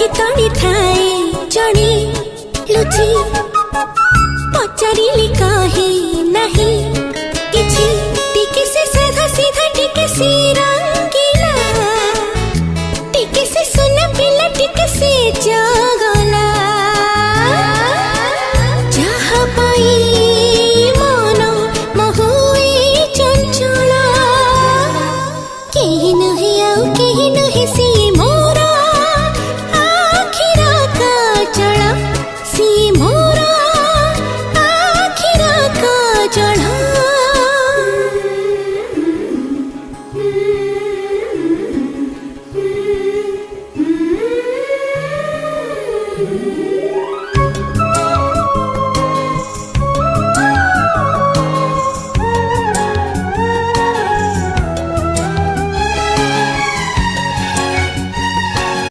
आखि तड़ी थाए जड़े लुची पचारिली कहे नहीं किछि टिके से साधा सीधा टिके से रंगीला टिके से सुना पिला टिके से जगला जहाँ पाई मन महुए चंचला केहि नहे आउ केहि नहे से मोरा आखिरा काजल से मोरा आखिरा काजल